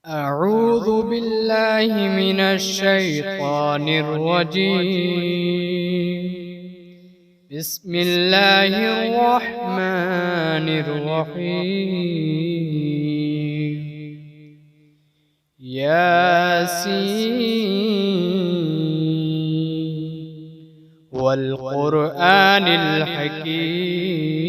أعوذ بالله من الشيطان الرجيم. بسم الله الرحمن الرحيم. ياسين والقرآن الحكيم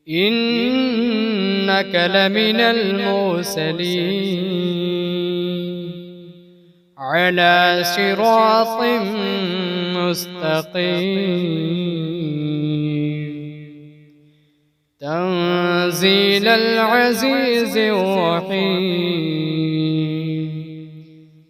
إنك لمن المرسلين على صراط مستقيم تنزيل العزيز الرحيم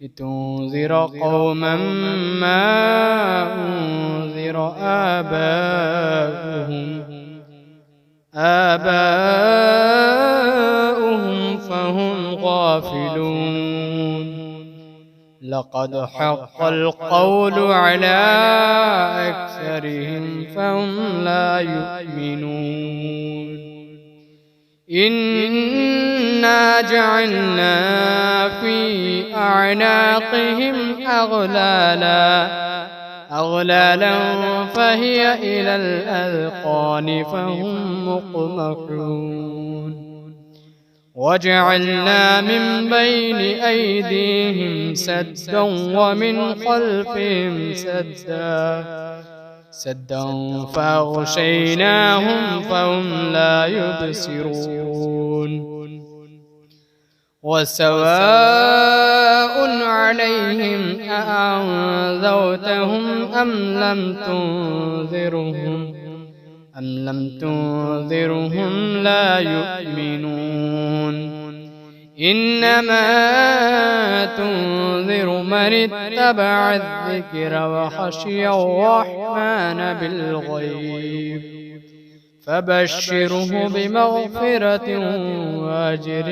لتنذر قوما ما أنذر آباؤهم فهم غافلون. لقد حق القول على أكثرهم فهم لا يؤمنون. إنا جعلنا في أعناقهم أغلالا فهي إلى الأذقان فهم مقمحون. وجعلنا من بين أيديهم سدا ومن خلفهم سدا فأغشيناهم فهم لا يبصرون. وسواء عليهم أأنذرتهم أم لم تنذرهم لا يؤمنون. إنما تنذر من اتبع الذكر وخشي الرحمن بالغيب فبشره بمغفرة وأجر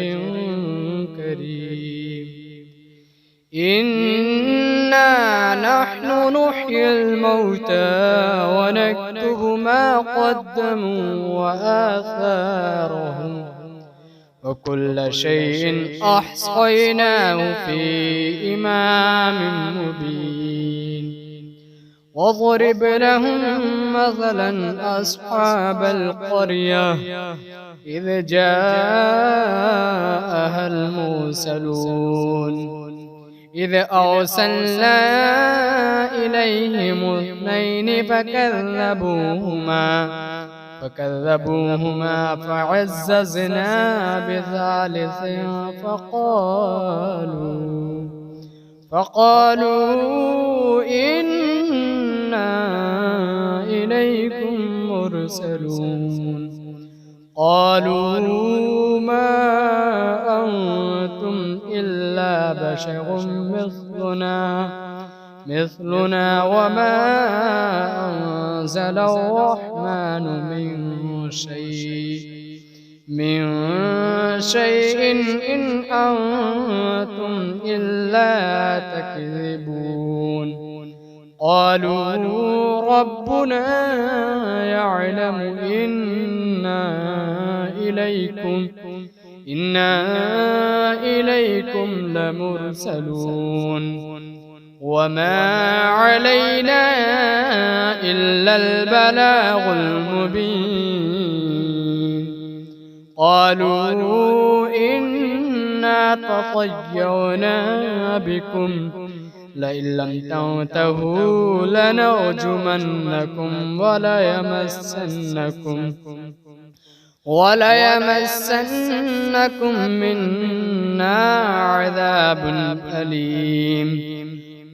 كريم. إنا نحن نحيي الموتى ونكتب ما قدموا وآثارهم وكل شيء أحصيناه في إمام مبين. واضرب لهم مثلا أصحاب القرية إذ جاءها المرسلون إذ أرسلنا إليهم اثنين فكذبوهما فعززنا بثالث فقالوا إنا إليكم مرسلون. قالوا ما أنتم إلا بشر مثلنا وما أنزل الرحمن من شيء إن أنتم إلا تكذبون. قالوا ربنا يعلم إنا إليكم لمرسلون وما علينا إلا البلاغ المبين. قالوا إنا تطيرنا بكم لئن لم تنتهوا لنرجمنكم وليمسنكم منا عذاب أليم.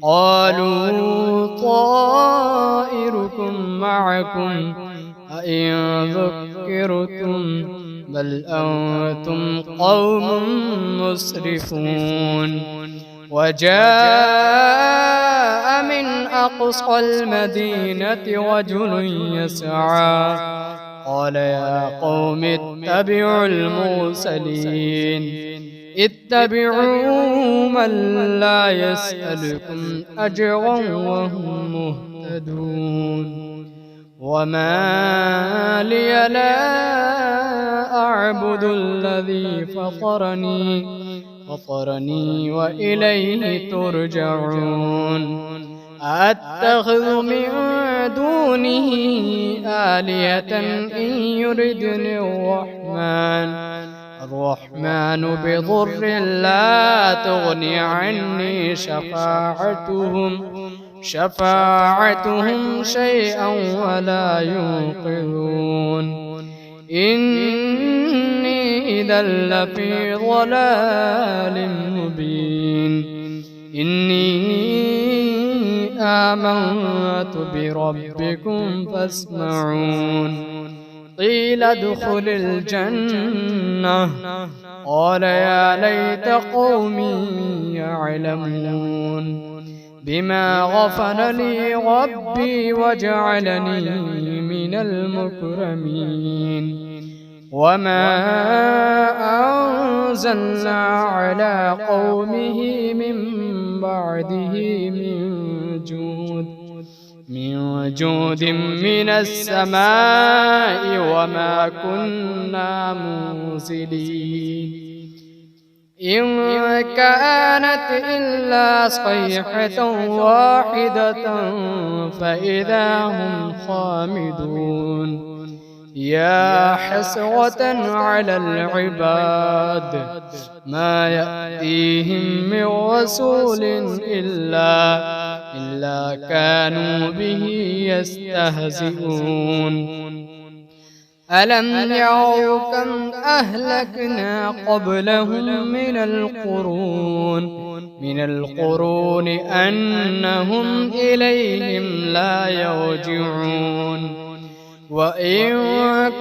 قالوا طائركم معكم أئن ذكرتم بل أنتم قوم مسرفون. وجاء من أقصى المدينة رجل يسعى قال يا قوم اتبعوا المرسلين اتبعوا من لا يسألكم أجرا وهم مهتدون. وما لي لا أعبد الذي فطرني وإليه ترجعون أتخذ من دونه آلهة إن يردني الرحمن بضر لا تغني عني شفاعتهم شيئا ولا ينقذون إني إذا لفي ضلال مبين إني آمنت بربكم فاسمعون قيل ادخل الجنة قال يا ليت قومي يعلمون بما غفر لي ربي وجعلني من المكرمين وما أنزلنا على قومه من بعده من جود من السماء وما كنا منزلين إن كانت إلا صيحة واحدة فإذا هم خامدون يا حسرة على العباد ما يأتيهم من رسول إلا كانوا به يستهزئون ألم يروا كم أهلكنا قبلهم من القرون أنهم إليهم لا يرجعون وإن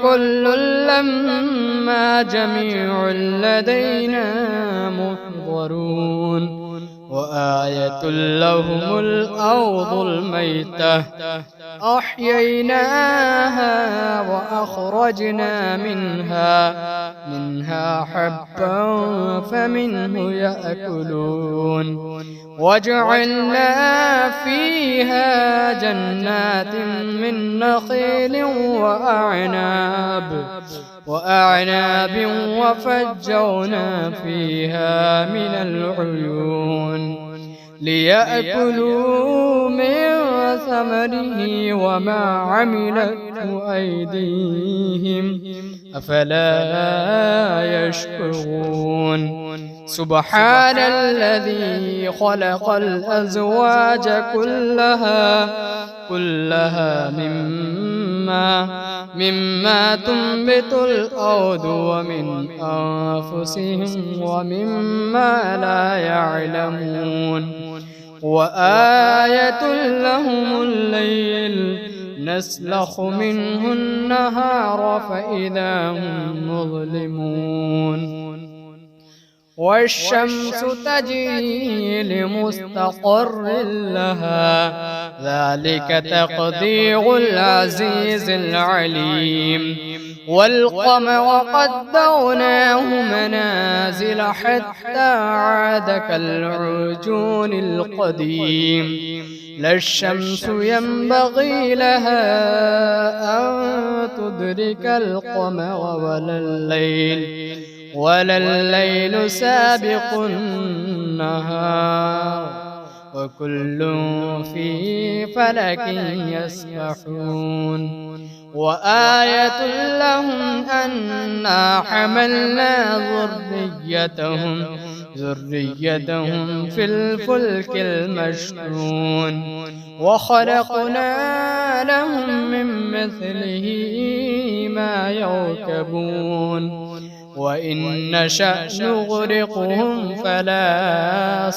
كل لما جميع لدينا محضرون وآية لهم الأرض الميتة أحييناها وأخرجنا منها حبا فمنه يأكلون وجعلنا فيها جنات من نخيل وأعناب وفجرنا فيها من العيون ليأكلوا من ثمره وما عملته أيديهم أفلا يشكرون سبحان الذي خلق الأزواج كلها مما تنبت الأرض ومن أنفسهم ومما لا يعلمون وآية لهم الليل نسلخ منه النهار فإذا هم مظلمون والشمس تجري لمستقر لها ذلك تقدير العزيز العليم والقمر قدرناه منازل حتى عاد كالعرجون القديم لا الشمس ينبغي لها أن تدرك القمر ولا الليل سابق النهار وكل في فلك يسبحون وآية لهم أنا حملنا ذريتهم في الفلك المشحون وخلقنا لهم من مثله ما يركبون وإن نشأ نغرقهم فلا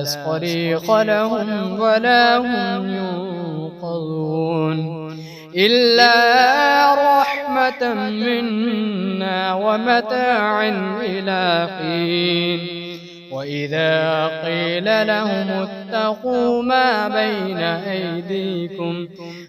صريخ لهم ولا هم ينقذون إلا رحمة منا ومتاعا إلى حين وإذا قيل لهم اتقوا ما بين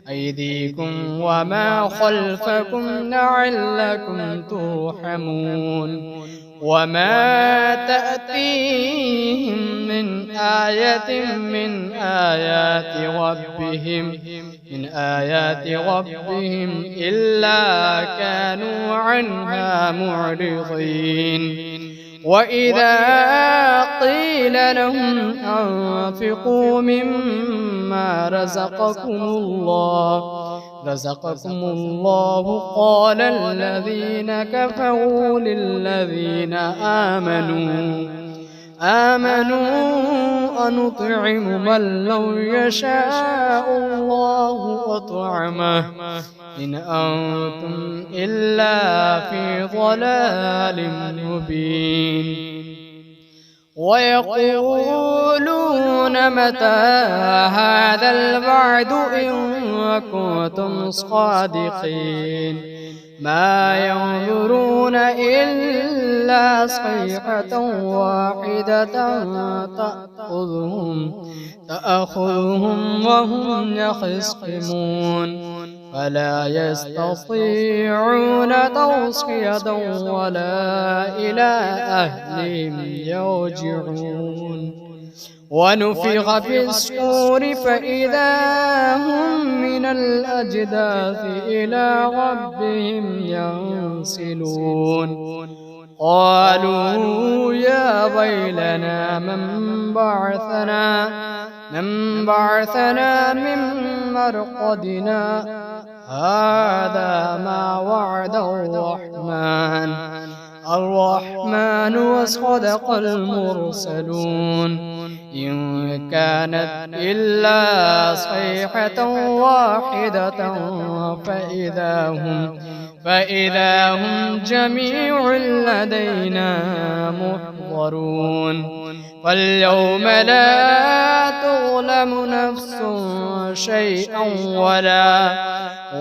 أيديكم وما خلفكم لعلكم ترحمون وما تأتيهم من آية من آيات ربهم إلا كانوا عنها معرضين. وإذا قيل لهم أنفقوا مما رزقكم الله قال الذين كفروا للذين آمنوا أنطعم من لو يشاء الله أطعمه إن أنتم إلا في ضلال مبين. ويقولون متى هذا الوعد إن كنتم صادقين ما ينظرون إلا صيحة واحدة تأخذهم وهم يخصمون فلا يستطيعون توصية ولا إلى أهلهم يرجعون. ونفخ في الصور فإذا هم من الأجداث إلى ربهم ينسلون. قالوا يا ويلنا من بعثنا من مرقدنا هذا ما وعد الرحمن وصدق المرسلون إن كانت إلا صيحة واحدة فإذا هم جميع لدينا محضرون. فاليوم لا تظلم نفس شيئا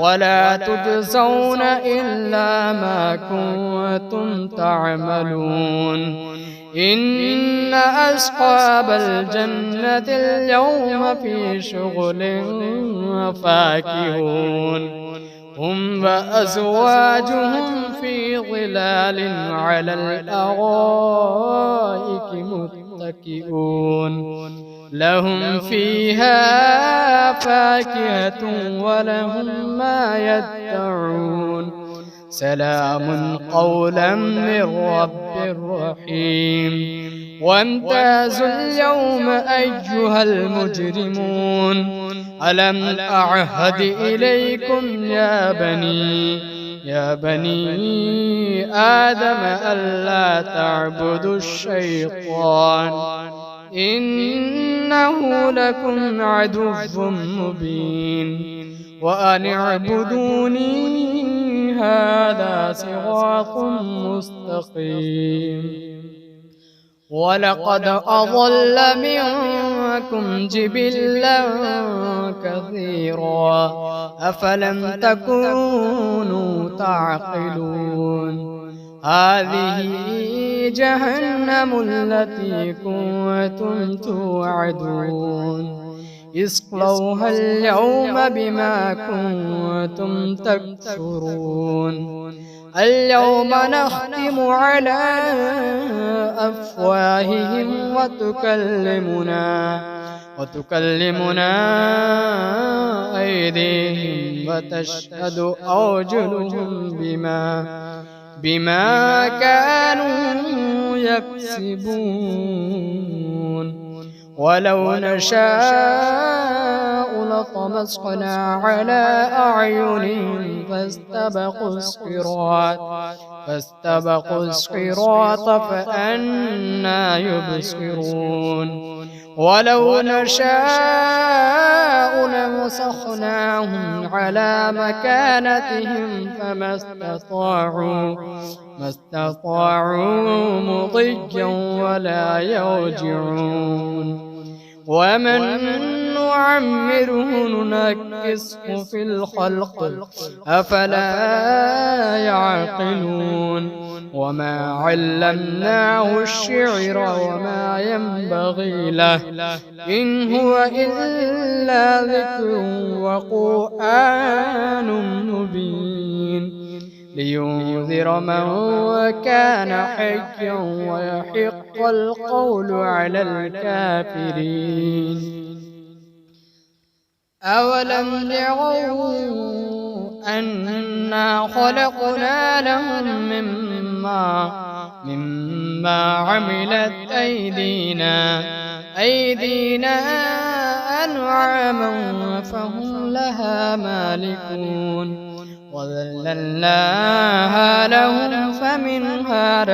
ولا تجزون إلا ما كنتم تعملون. إن أصحاب الجنة اليوم في شغل فاكهون هم وأزواجهم في ظلال على الأرائك متكئون لهم فيها فاكهة ولهم ما يدعون سلام قولا من رب رحيم. وامتازوا اليوم أيها المجرمون ألم أعهد إليكم يا بني آدم ألا تعبدوا الشيطان إنه لكم عدو مبين وأن اعبدوني هذا صراط مستقيم. ولقد أضل منكم جبلا كثيرا أفلم تكونوا تعقلون. هذه جهنم التي كنتم توعدون اصلوها اليوم بما كنتم تكفرون. اليوم نختم على أفواههم وتكلمنا أيديهم وتشهد أرجلهم بما كانوا يكسبون. ولو نشاء لطمسنا على أعينهم فاستبقوا الصراط فأنى يبصرون. ولو نشاء لمسخناهم على مكانتهم فما استطاعوا مضيا ولا يرجعون. ومن نعمره ننكسه في الخلق أفلا يعقلون. وما علمناه الشعر وما ينبغي له إن هو إلا ذكر وقرآن مبين. لينذر من كان حيا ويحق القول على الكافرين. أولم يروا أنا خلقنا لهم مما عملت أيدينا أنعاما فهم لها مالكون وذللناها لهم فمنها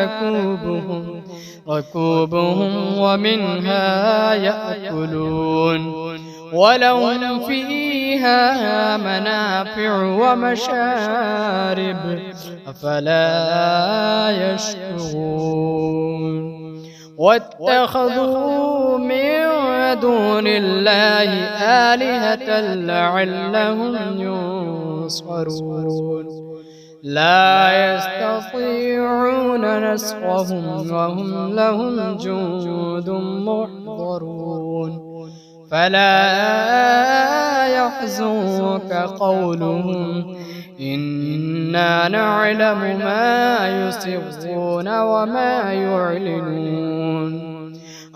ركوبهم ومنها يأكلون ولهم فيها منافع ومشارب أفلا يشكرون. واتخذوا من دون الله آلهة لعلهم ينصرون لا يستطيعون نصرهم وهم لهم جند محضرون. فلا يحزنك قولهم إنا نعلم ما يسرون وما يعلنون.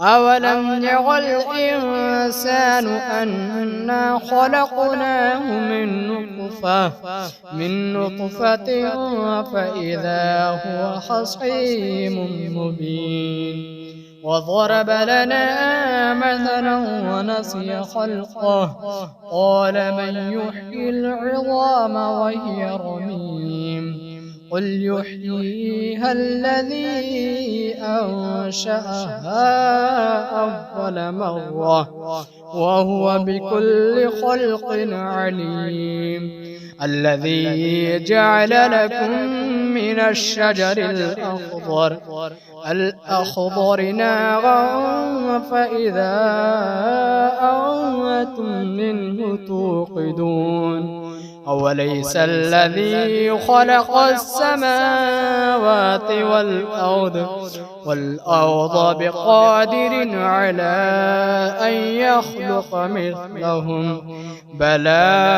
أولم ير الإنسان أنا خلقناه من نطفة فإذا هو خصيم مبين. وضرب لنا مثلا ونسي خلقه قال من يحيي العظام وهي رميم قل يحييها الذي أنشأها أول مرة وهو بكل خلق عليم. الذي جعل لكم من الشجر الأخضر نارا فإذا أنتم منه توقدون. أوليس الذي خلق السماوات والأرض بقادر على أن يخلق مثلهم بلى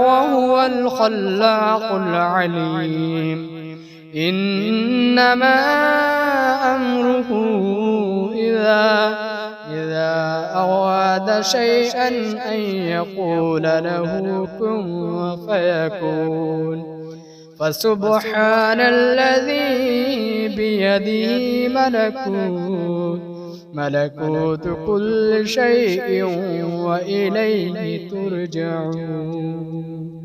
وهو الخلاق العليم. إنما أمره إذا أراد شيئا أن يقول له كن فيكون. فسبحان الذي بيده ملكوت كل شيء وإليه ترجعون.